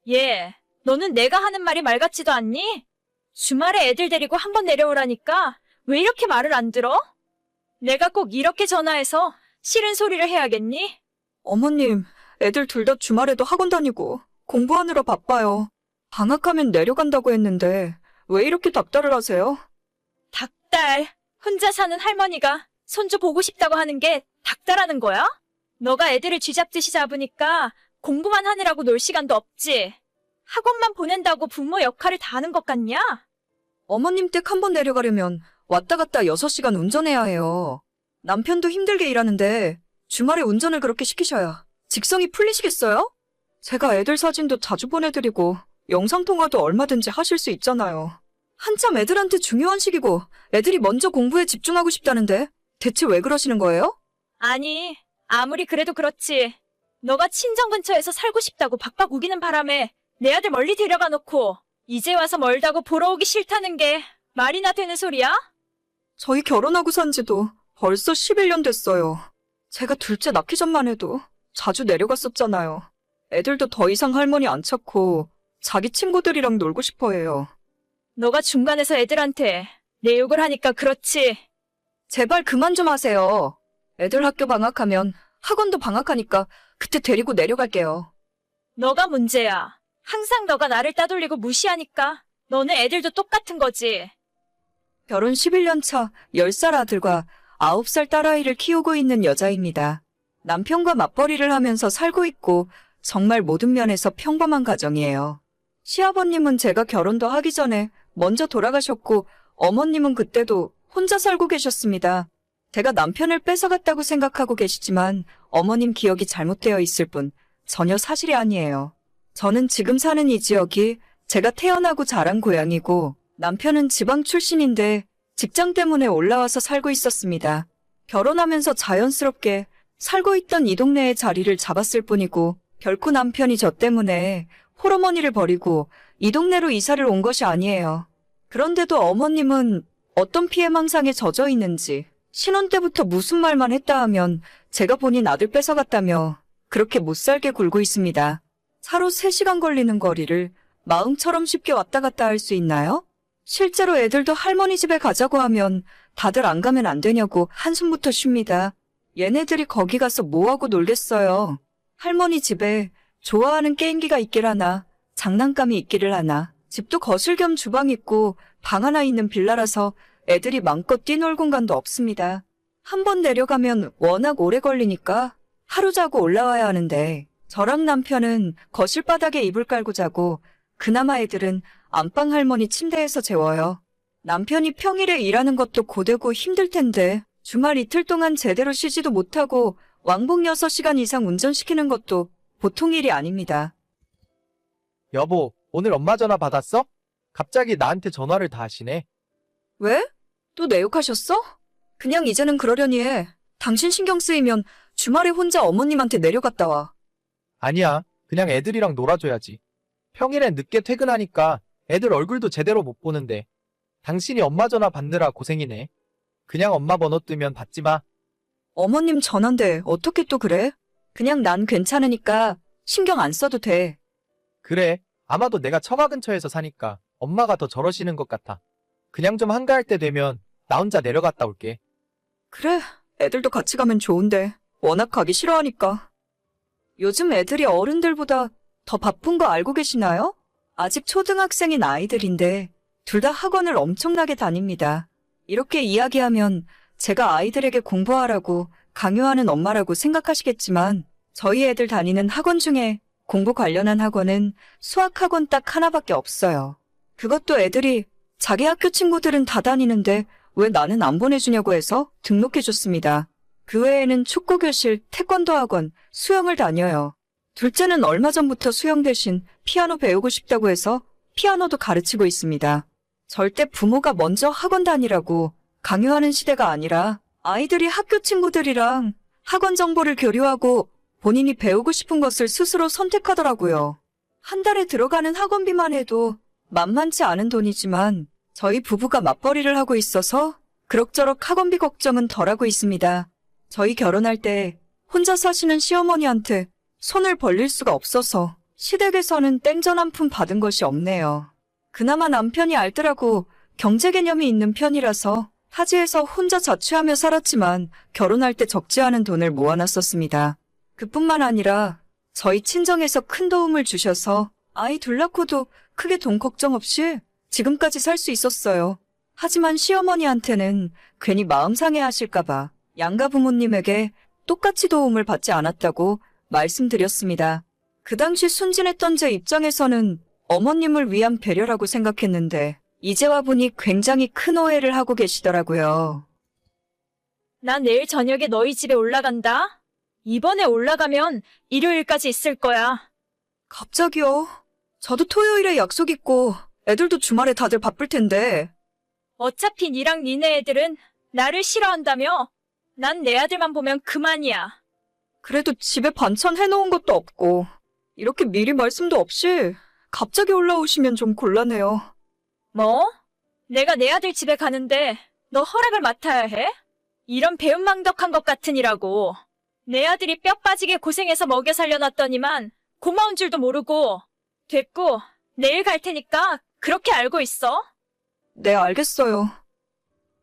얘, 너는 내가 하는 말이 말 같지도 않니? 주말에 애들 데리고 한번 내려오라니까 왜 이렇게 말을 안 들어? 내가 꼭 이렇게 전화해서 싫은 소리를 해야겠니? 어머님, 애들 둘 다 주말에도 학원 다니고 공부하느라 바빠요. 방학하면 내려간다고 했는데 왜 이렇게 닥달을 하세요? 닭달, 혼자 사는 할머니가 손주 보고 싶다고 하는 게 닭달하는 거야? 너가 애들을 쥐잡듯이 잡으니까 공부만 하느라고 놀 시간도 없지. 학원만 보낸다고 부모 역할을 다 하는 것 같냐? 어머님 댁 한 번 내려가려면 왔다 갔다 6시간 운전해야 해요. 남편도 힘들게 일하는데 주말에 운전을 그렇게 시키셔야 직성이 풀리시겠어요? 제가 애들 사진도 자주 보내드리고 영상통화도 얼마든지 하실 수 있잖아요. 한참 애들한테 중요한 시기고 애들이 먼저 공부에 집중하고 싶다는데 대체 왜 그러시는 거예요? 아니, 아무리 그래도 그렇지. 너가 친정 근처에서 살고 싶다고 박박 우기는 바람에 내 아들 멀리 데려가 놓고 이제 와서 멀다고 보러 오기 싫다는 게 말이나 되는 소리야? 저희 결혼하고 산 지도 벌써 11년 됐어요. 제가 둘째 낳기 전만 해도 자주 내려갔었잖아요. 애들도 더 이상 할머니 안 찾고 자기 친구들이랑 놀고 싶어 해요. 너가 중간에서 애들한테 내 욕을 하니까 그렇지. 제발 그만 좀 하세요. 애들 학교 방학하면 학원도 방학하니까 그때 데리고 내려갈게요. 너가 문제야. 항상 너가 나를 따돌리고 무시하니까 너네 애들도 똑같은 거지. 결혼 11년 차 10살 아들과 9살 딸아이를 키우고 있는 여자입니다. 남편과 맞벌이를 하면서 살고 있고 정말 모든 면에서 평범한 가정이에요. 시아버님은 제가 결혼도 하기 전에 먼저 돌아가셨고 어머님은 그때도 혼자 살고 계셨습니다. 제가 남편을 뺏어갔다고 생각하고 계시지만 어머님 기억이 잘못되어 있을 뿐 전혀 사실이 아니에요. 저는 지금 사는 이 지역이 제가 태어나고 자란 고향이고 남편은 지방 출신인데 직장 때문에 올라와서 살고 있었습니다. 결혼하면서 자연스럽게 살고 있던 이 동네에 자리를 잡았을 뿐이고 결코 남편이 저 때문에 홀어머니를 버리고 이 동네로 이사를 온 것이 아니에요. 그런데도 어머님은 어떤 피해망상에 젖어 있는지 신혼 때부터 무슨 말만 했다 하면 제가 본인 아들 뺏어갔다며 그렇게 못살게 굴고 있습니다. 차로 3시간 걸리는 거리를 마음처럼 쉽게 왔다 갔다 할 수 있나요? 실제로 애들도 할머니 집에 가자고 하면 다들 안 가면 안 되냐고 한숨부터 쉽니다. 얘네들이 거기 가서 뭐하고 놀겠어요. 할머니 집에 좋아하는 게임기가 있길 하나, 장난감이 있기를 하나, 집도 거실 겸 주방 있고 방 하나 있는 빌라라서 애들이 마음껏 뛰놀 공간도 없습니다. 한 번 내려가면 워낙 오래 걸리니까 하루 자고 올라와야 하는데 저랑 남편은 거실 바닥에 이불 깔고 자고 그나마 애들은 안방 할머니 침대에서 재워요. 남편이 평일에 일하는 것도 고되고 힘들 텐데 주말 이틀 동안 제대로 쉬지도 못하고 왕복 6시간 이상 운전시키는 것도 보통 일이 아닙니다. 여보, 오늘 엄마 전화 받았어? 갑자기 나한테 전화를 다 하시네. 왜? 또 내 욕하셨어? 그냥 이제는 그러려니 해. 당신 신경 쓰이면 주말에 혼자 어머님한테 내려갔다 와. 아니야, 그냥 애들이랑 놀아줘야지. 평일엔 늦게 퇴근하니까 애들 얼굴도 제대로 못 보는데 당신이 엄마 전화 받느라 고생이네. 그냥 엄마 번호 뜨면 받지 마. 어머님 전화인데 어떻게 또 그래? 그냥 난 괜찮으니까 신경 안 써도 돼. 그래, 아마도 내가 처가 근처에서 사니까 엄마가 더 저러시는 것 같아. 그냥 좀 한가할 때 되면 나 혼자 내려갔다 올게. 그래, 애들도 같이 가면 좋은데 워낙 가기 싫어하니까. 요즘 애들이 어른들보다 더 바쁜 거 알고 계시나요? 아직 초등학생인 아이들인데 둘 다 학원을 엄청나게 다닙니다. 이렇게 이야기하면 제가 아이들에게 공부하라고 강요하는 엄마라고 생각하시겠지만 저희 애들 다니는 학원 중에 공부 관련한 학원은 수학학원 딱 하나밖에 없어요. 그것도 애들이 자기 학교 친구들은 다 다니는데 왜 나는 안 보내주냐고 해서 등록해줬습니다. 그 외에는 축구교실, 태권도 학원, 수영을 다녀요. 둘째는 얼마 전부터 수영 대신 피아노 배우고 싶다고 해서 피아노도 가르치고 있습니다. 절대 부모가 먼저 학원 다니라고 강요하는 시대가 아니라 아이들이 학교 친구들이랑 학원 정보를 교류하고 본인이 배우고 싶은 것을 스스로 선택하더라고요. 한 달에 들어가는 학원비만 해도 만만치 않은 돈이지만 저희 부부가 맞벌이를 하고 있어서 그럭저럭 학원비 걱정은 덜하고 있습니다. 저희 결혼할 때 혼자 사시는 시어머니한테 손을 벌릴 수가 없어서 시댁에서는 땡전 한 푼 받은 것이 없네요. 그나마 남편이 알뜰하고 경제 개념이 있는 편이라서 타지에서 혼자 자취하며 살았지만 결혼할 때 적지 않은 돈을 모아놨었습니다. 그뿐만 아니라 저희 친정에서 큰 도움을 주셔서 아이 둘 낳고도 크게 돈 걱정 없이 지금까지 살 수 있었어요. 하지만 시어머니한테는 괜히 마음 상해하실까봐 양가 부모님에게 똑같이 도움을 받지 않았다고 말씀드렸습니다. 그 당시 순진했던 제 입장에서는 어머님을 위한 배려라고 생각했는데 이제 와보니 굉장히 큰 오해를 하고 계시더라고요. 나 내일 저녁에 너희 집에 올라간다. 이번에 올라가면 일요일까지 있을 거야. 갑자기요? 저도 토요일에 약속 있고 애들도 주말에 다들 바쁠 텐데. 어차피 니랑 니네 애들은 나를 싫어한다며? 난 내 아들만 보면 그만이야. 그래도 집에 반찬 해놓은 것도 없고 이렇게 미리 말씀도 없이 갑자기 올라오시면 좀 곤란해요. 뭐? 내가 내 아들 집에 가는데 너 허락을 맡아야 해? 이런 배은망덕한 것 같으니라고. 내 아들이 뼈 빠지게 고생해서 먹여 살려놨더니만 고마운 줄도 모르고. 됐고, 내일 갈 테니까 그렇게 알고 있어. 네, 알겠어요.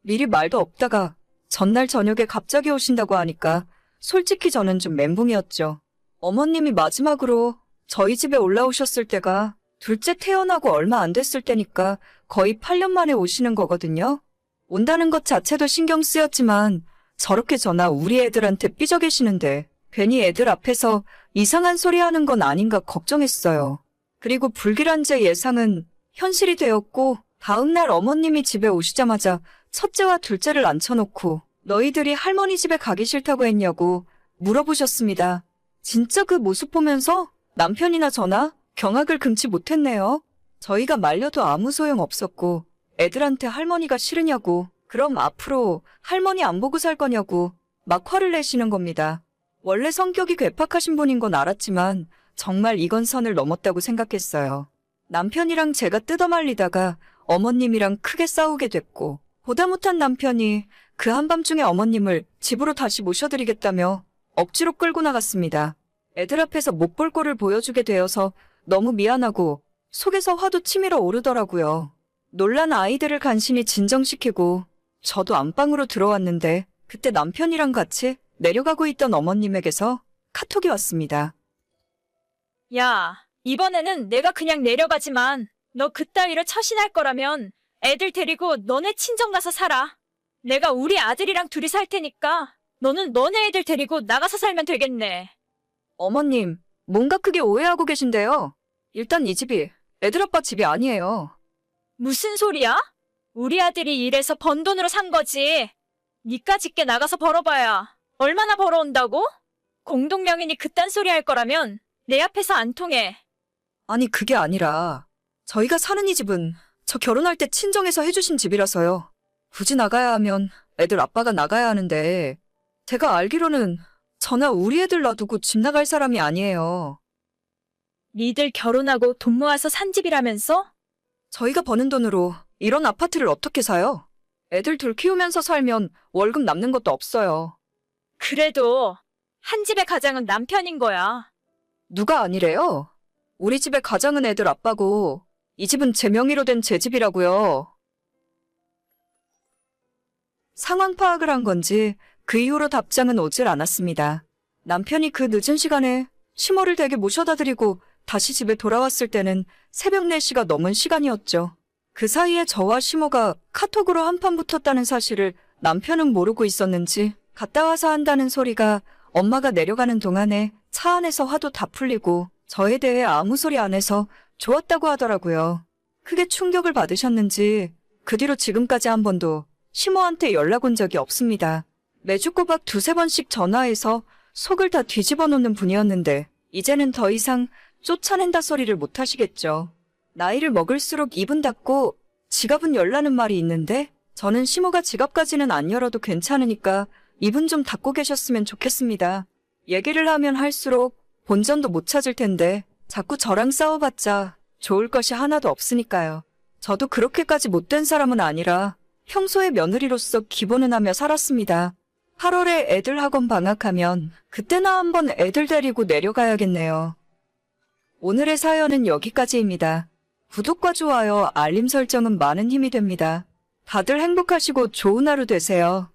미리 말도 없다가 전날 저녁에 갑자기 오신다고 하니까 솔직히 저는 좀 멘붕이었죠. 어머님이 마지막으로 저희 집에 올라오셨을 때가 둘째 태어나고 얼마 안 됐을 때니까 거의 8년 만에 오시는 거거든요. 온다는 것 자체도 신경 쓰였지만 저렇게 저나 우리 애들한테 삐져 계시는데 괜히 애들 앞에서 이상한 소리 하는 건 아닌가 걱정했어요. 그리고 불길한 제 예상은 현실이 되었고 다음날 어머님이 집에 오시자마자 첫째와 둘째를 앉혀놓고 너희들이 할머니 집에 가기 싫다고 했냐고 물어보셨습니다. 진짜 그 모습 보면서 남편이나 저나 경악을 금치 못했네요. 저희가 말려도 아무 소용 없었고 애들한테 할머니가 싫으냐고 그럼 앞으로 할머니 안 보고 살 거냐고 막 화를 내시는 겁니다. 원래 성격이 괴팍하신 분인 건 알았지만 정말 이건 선을 넘었다고 생각했어요. 남편이랑 제가 뜯어말리다가 어머님이랑 크게 싸우게 됐고 보다 못한 남편이 그 한밤중에 어머님을 집으로 다시 모셔드리겠다며 억지로 끌고 나갔습니다. 애들 앞에서 못 볼 꼴을 보여주게 되어서 너무 미안하고 속에서 화도 치밀어 오르더라고요. 놀란 아이들을 간신히 진정시키고 저도 안방으로 들어왔는데 그때 남편이랑 같이 내려가고 있던 어머님에게서 카톡이 왔습니다. 야, 이번에는 내가 그냥 내려가지만 너 그따위로 처신할 거라면 애들 데리고 너네 친정 가서 살아. 내가 우리 아들이랑 둘이 살 테니까 너는 너네 애들 데리고 나가서 살면 되겠네. 어머님, 뭔가 크게 오해하고 계신데요. 일단 이 집이 애들 아빠 집이 아니에요. 무슨 소리야? 우리 아들이 일해서 번 돈으로 산 거지. 니까 짓게 나가서 벌어봐야 얼마나 벌어온다고? 공동명인이 그딴 소리 할 거라면 내 앞에서 안 통해. 아니 그게 아니라 저희가 사는 이 집은 저 결혼할 때 친정에서 해주신 집이라서요. 굳이 나가야 하면 애들 아빠가 나가야 하는데 제가 알기로는 저나 우리 애들 놔두고 집 나갈 사람이 아니에요. 니들 결혼하고 돈 모아서 산 집이라면서? 저희가 버는 돈으로 이런 아파트를 어떻게 사요? 애들 둘 키우면서 살면 월급 남는 것도 없어요. 그래도 한 집의 가장은 남편인 거야. 누가 아니래요? 우리 집의 가장은 애들 아빠고 이 집은 제 명의로 된 제 집이라고요. 상황 파악을 한 건지 그 이후로 답장은 오질 않았습니다. 남편이 그 늦은 시간에 시모를 댁에 모셔다 드리고 다시 집에 돌아왔을 때는 새벽 4시가 넘은 시간이었죠. 그 사이에 저와 시모가 카톡으로 한판 붙었다는 사실을 남편은 모르고 있었는지 갔다 와서 한다는 소리가 엄마가 내려가는 동안에 차 안에서 화도 다 풀리고 저에 대해 아무 소리 안 해서 좋았다고 하더라고요. 크게 충격을 받으셨는지 그 뒤로 지금까지 한 번도 시모한테 연락 온 적이 없습니다. 매주 꼬박 2-3번씩 전화해서 속을 다 뒤집어 놓는 분이었는데 이제는 더 이상 쫓아낸다 소리를 못 하시겠죠. 나이를 먹을수록 입은 닫고 지갑은 열라는 말이 있는데 저는 시모가 지갑까지는 안 열어도 괜찮으니까 입은 좀 닫고 계셨으면 좋겠습니다. 얘기를 하면 할수록 본전도 못 찾을 텐데 자꾸 저랑 싸워봤자 좋을 것이 하나도 없으니까요. 저도 그렇게까지 못된 사람은 아니라 평소에 며느리로서 기본은 하며 살았습니다. 8월에 애들 학원 방학하면 그때나 한번 애들 데리고 내려가야겠네요. 오늘의 사연은 여기까지입니다. 구독과 좋아요, 알림 설정은 많은 힘이 됩니다. 다들 행복하시고 좋은 하루 되세요.